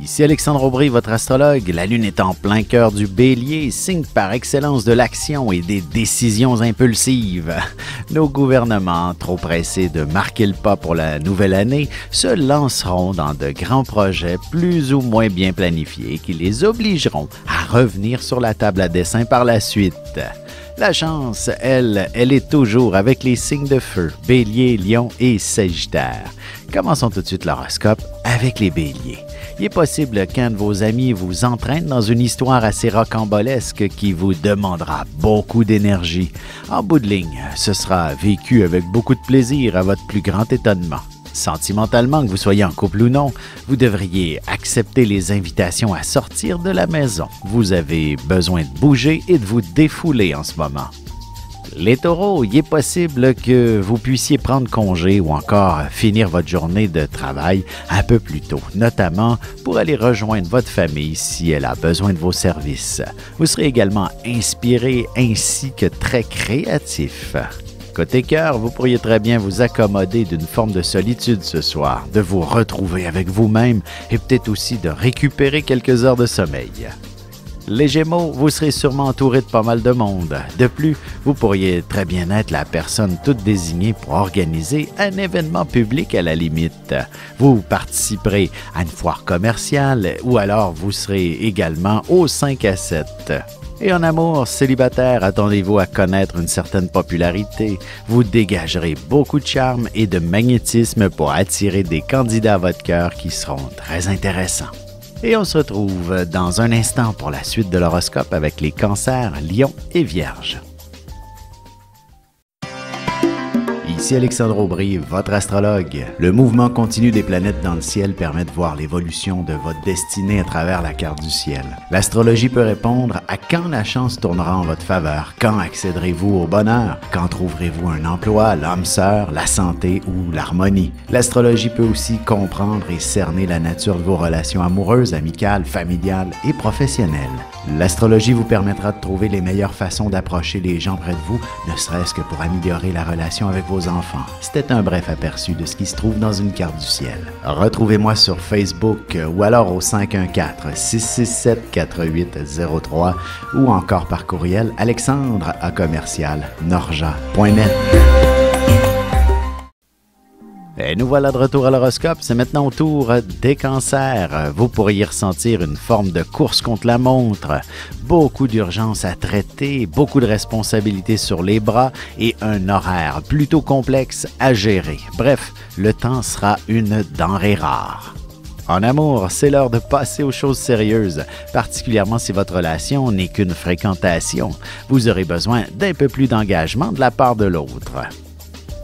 Ici Alexandre Aubry, votre astrologue. La Lune est en plein cœur du Bélier, signe par excellence de l'action et des décisions impulsives. Nos gouvernements, trop pressés de marquer le pas pour la nouvelle année, se lanceront dans de grands projets plus ou moins bien planifiés qui les obligeront à revenir sur la table à dessin par la suite. La chance, elle est toujours avec les signes de feu, Bélier, Lion et Sagittaire. Commençons tout de suite l'horoscope avec les Béliers. Il est possible qu'un de vos amis vous entraîne dans une histoire assez rocambolesque qui vous demandera beaucoup d'énergie. En bout de ligne, ce sera vécu avec beaucoup de plaisir à votre plus grand étonnement. Sentimentalement, que vous soyez en couple ou non, vous devriez accepter les invitations à sortir de la maison. Vous avez besoin de bouger et de vous défouler en ce moment. Les taureaux, il est possible que vous puissiez prendre congé ou encore finir votre journée de travail un peu plus tôt, notamment pour aller rejoindre votre famille si elle a besoin de vos services. Vous serez également inspiré ainsi que très créatif. Côté cœur, vous pourriez très bien vous accommoder d'une forme de solitude ce soir, de vous retrouver avec vous-même et peut-être aussi de récupérer quelques heures de sommeil. Les Gémeaux, vous serez sûrement entouré de pas mal de monde. De plus, vous pourriez très bien être la personne toute désignée pour organiser un événement public à la limite. Vous participerez à une foire commerciale ou alors vous serez également au 5 à 7. Et en amour, célibataire, attendez-vous à connaître une certaine popularité. Vous dégagerez beaucoup de charme et de magnétisme pour attirer des candidats à votre cœur qui seront très intéressants. Et on se retrouve dans un instant pour la suite de l'horoscope avec les Cancers, Lions et Vierges. Ici Alexandre Aubry, votre astrologue. Le mouvement continu des planètes dans le ciel permet de voir l'évolution de votre destinée à travers la carte du ciel. L'astrologie peut répondre à quand la chance tournera en votre faveur, quand accéderez-vous au bonheur, quand trouverez-vous un emploi, l'âme sœur, la santé ou l'harmonie. L'astrologie peut aussi comprendre et cerner la nature de vos relations amoureuses, amicales, familiales et professionnelles. L'astrologie vous permettra de trouver les meilleures façons d'approcher les gens près de vous, ne serait-ce que pour améliorer la relation avec vos enfants. C'était un bref aperçu de ce qui se trouve dans une carte du ciel. Retrouvez-moi sur Facebook ou alors au 514-667-4803 ou encore par courriel alexandre@norja.net. Et nous voilà de retour à l'horoscope. C'est maintenant au tour des Cancers. Vous pourriez ressentir une forme de course contre la montre. Beaucoup d'urgences à traiter, beaucoup de responsabilités sur les bras et un horaire plutôt complexe à gérer. Bref, le temps sera une denrée rare. En amour, c'est l'heure de passer aux choses sérieuses, particulièrement si votre relation n'est qu'une fréquentation. Vous aurez besoin d'un peu plus d'engagement de la part de l'autre.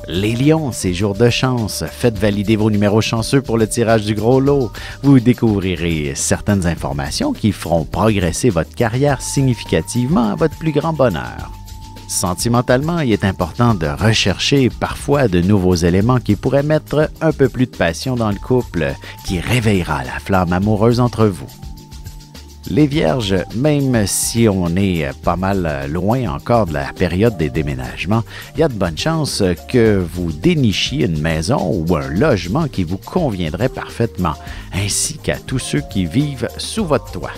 Les Lions, c'est jour de chance. Faites valider vos numéros chanceux pour le tirage du gros lot. Vous découvrirez certaines informations qui feront progresser votre carrière significativement à votre plus grand bonheur. Sentimentalement, il est important de rechercher parfois de nouveaux éléments qui pourraient mettre un peu plus de passion dans le couple, qui réveillera la flamme amoureuse entre vous. Les Vierges, même si on est pas mal loin encore de la période des déménagements, il y a de bonnes chances que vous dénichiez une maison ou un logement qui vous conviendrait parfaitement, ainsi qu'à tous ceux qui vivent sous votre toit.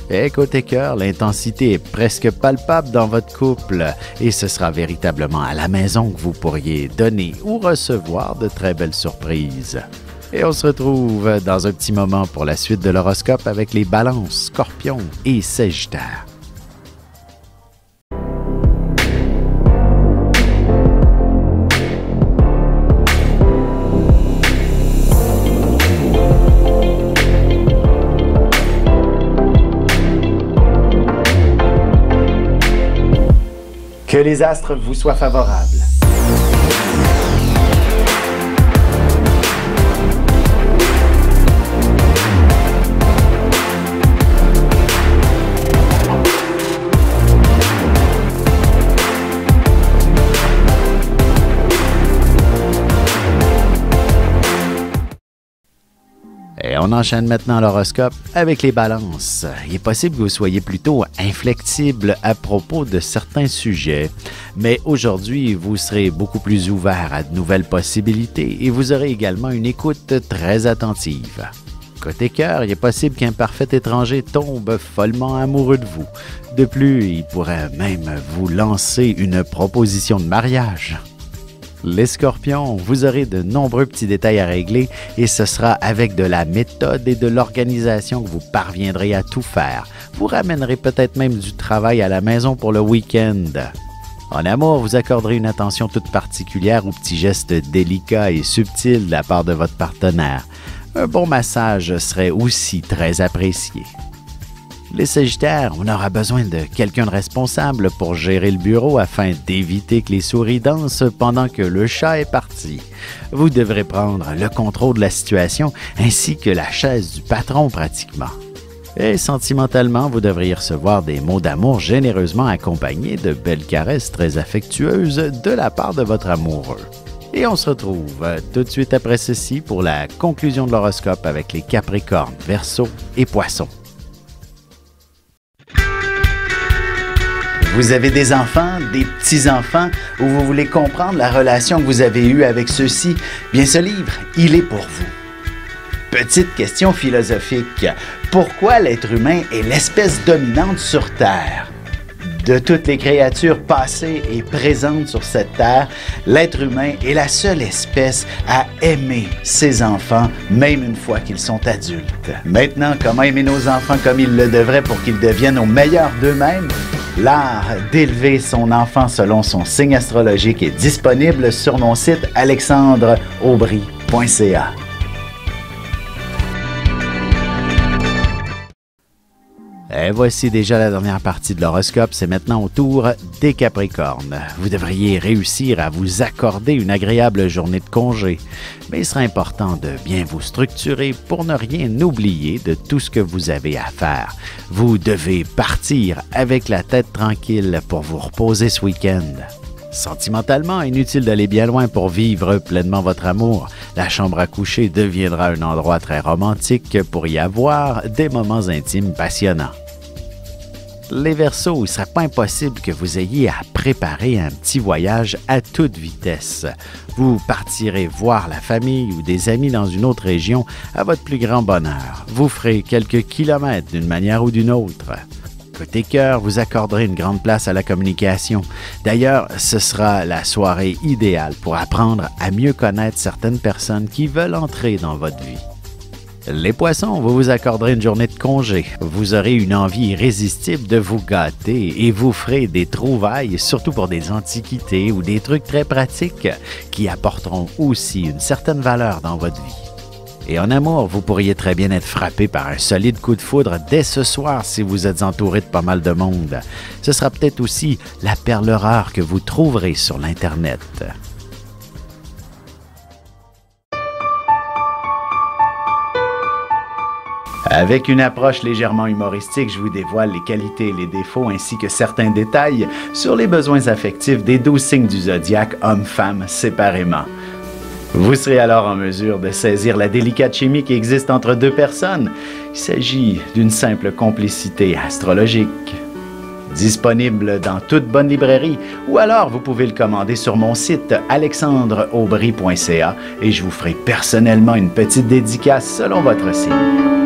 Et côté cœur, l'intensité est presque palpable dans votre couple et ce sera véritablement à la maison que vous pourriez donner ou recevoir de très belles surprises. Et on se retrouve dans un petit moment pour la suite de l'horoscope avec les Balances, Scorpions et Sagittaires. Que les astres vous soient favorables. Et on enchaîne maintenant l'horoscope avec les Balances. Il est possible que vous soyez plutôt inflexible à propos de certains sujets, mais aujourd'hui, vous serez beaucoup plus ouvert à de nouvelles possibilités et vous aurez également une écoute très attentive. Côté cœur, il est possible qu'un parfait étranger tombe follement amoureux de vous. De plus, il pourrait même vous lancer une proposition de mariage. Les Scorpions, vous aurez de nombreux petits détails à régler et ce sera avec de la méthode et de l'organisation que vous parviendrez à tout faire. Vous ramènerez peut-être même du travail à la maison pour le week-end. En amour, vous accorderez une attention toute particulière aux petits gestes délicats et subtils de la part de votre partenaire. Un bon massage serait aussi très apprécié. Les Sagittaires, on aura besoin de quelqu'un de responsable pour gérer le bureau afin d'éviter que les souris dansent pendant que le chat est parti. Vous devrez prendre le contrôle de la situation ainsi que la chaise du patron pratiquement. Et sentimentalement, vous devriez recevoir des mots d'amour généreusement accompagnés de belles caresses très affectueuses de la part de votre amoureux. Et on se retrouve tout de suite après ceci pour la conclusion de l'horoscope avec les Capricornes, Verseaux et Poissons. Vous avez des enfants, des petits-enfants, ou vous voulez comprendre la relation que vous avez eue avec ceux-ci? Bien, ce livre, il est pour vous. Petite question philosophique. Pourquoi l'être humain est l'espèce dominante sur Terre? De toutes les créatures passées et présentes sur cette terre, l'être humain est la seule espèce à aimer ses enfants, même une fois qu'ils sont adultes. Maintenant, comment aimer nos enfants comme ils le devraient pour qu'ils deviennent au meilleur d'eux-mêmes? L'art d'élever son enfant selon son signe astrologique est disponible sur mon site alexandreaubry.ca. Et voici déjà la dernière partie de l'horoscope, c'est maintenant au tour des Capricornes. Vous devriez réussir à vous accorder une agréable journée de congé, mais il sera important de bien vous structurer pour ne rien oublier de tout ce que vous avez à faire. Vous devez partir avec la tête tranquille pour vous reposer ce week-end. Sentimentalement, inutile d'aller bien loin pour vivre pleinement votre amour. La chambre à coucher deviendra un endroit très romantique pour y avoir des moments intimes passionnants. Les Verseaux, il ne sera pas impossible que vous ayez à préparer un petit voyage à toute vitesse. Vous partirez voir la famille ou des amis dans une autre région à votre plus grand bonheur. Vous ferez quelques kilomètres d'une manière ou d'une autre. Côté cœur, vous accorderez une grande place à la communication. D'ailleurs, ce sera la soirée idéale pour apprendre à mieux connaître certaines personnes qui veulent entrer dans votre vie. Les Poissons, vous vous accorderez une journée de congé. Vous aurez une envie irrésistible de vous gâter et vous ferez des trouvailles, surtout pour des antiquités ou des trucs très pratiques qui apporteront aussi une certaine valeur dans votre vie. Et en amour, vous pourriez très bien être frappé par un solide coup de foudre dès ce soir si vous êtes entouré de pas mal de monde. Ce sera peut-être aussi la perle rare que vous trouverez sur l'Internet. Avec une approche légèrement humoristique, je vous dévoile les qualités et les défauts ainsi que certains détails sur les besoins affectifs des 12 signes du zodiaque, hommes-femmes séparément. Vous serez alors en mesure de saisir la délicate chimie qui existe entre deux personnes. Il s'agit d'une simple complicité astrologique. Disponible dans toute bonne librairie ou alors vous pouvez le commander sur mon site alexandreaubry.ca et je vous ferai personnellement une petite dédicace selon votre signe.